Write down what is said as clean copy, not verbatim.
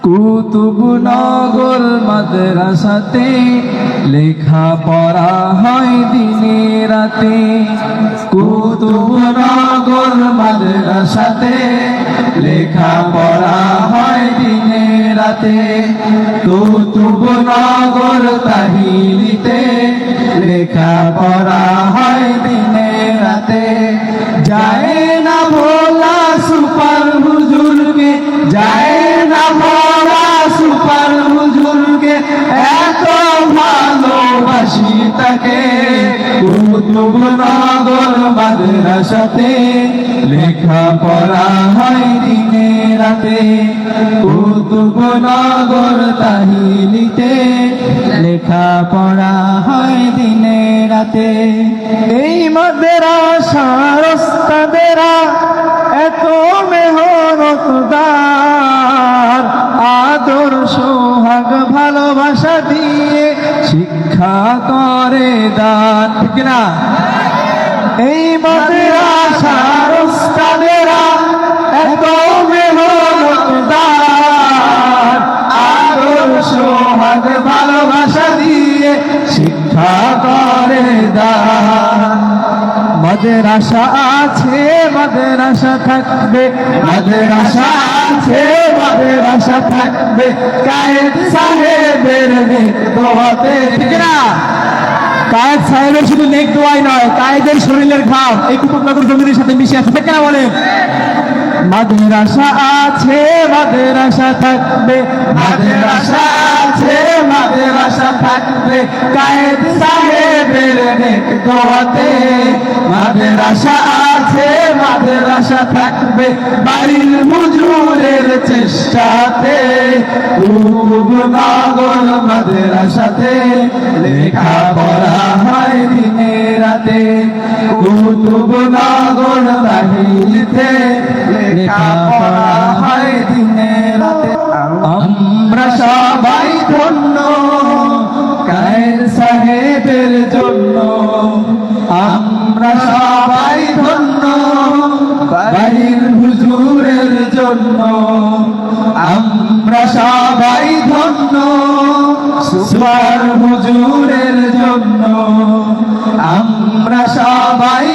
কুতুবনগর মাদ্রাসাতে লেখা পড়া হয় দিনে রাতে। কুতুবনগর মাদ্রাসাতে লেখা পড়া হয় দিনে রাতে। কুতুবনগর তাহিলিতে লেখা পড়া হয় দিনে রাতে। যায় না ভোলা সুপার হুজুরকে, যায় না ভোলা সুপার হুজুরকে, এত ভালোবাসি তাকে। কুতুবনগর মাদ্রাসাতে লেখা পড়া হয় দিনে রাতে। কুতুবনগর তাহিলিতে লেখা পড়া হয় দিনে রাতে। এই মাদ্রাসার ওস্তাদেরা এত মেহনতদার, আদর সোহাগ ভালোবাসা দিয়ে শিক্ষা করে দান, ঠিক না? এই মাদ্রাসার ওস্তাদেরা এত মেহনতদার, আদর সোহাগ ভালোবাসা দিয়ে শিক্ষা করে দান। মাদ্রাসা আছে মাদ্রাসা থাকবে, মাদ্রাসা আছে মাদ্রাসা থাকবে, কায়েদ সাহেবের নেক দোয়াতে, ঠিক না? কায়েদ সাহেবের শুধু নেক দোয়াই নয়, কায়েদের শরীরের ঘাম এই কুতুবনগর জমির সাথে মিশে আছে, ঠিক না বলেন? মাদ্রাসা আছে মাদ্রাসা থাকবে, মাদ্রাসা আছে মাদ্রাসা থাকবে, কায়েদ সাহেবের নেক দোয়াতে। মাদ্রাসা আছে মাদ্রাসা থাকবে, বাড়ির হুজুরের চেষ্টাতে। কুতুবনগর মাদ্রাসাতে লেখা পড়া হয় দিনে রাতে। কুতুবনগর তাহিলিতে লেখা পড়া হয় দিনে রাতে। আমরা সবাই ধন্য কায়েদ সাহেবের জন্য, আমরা সবাই ধন্য বাড়ির হুজুরের জন্য। আমরা সবাই ধন্য সুপার হুজুরের জন্য, আমরা সবাই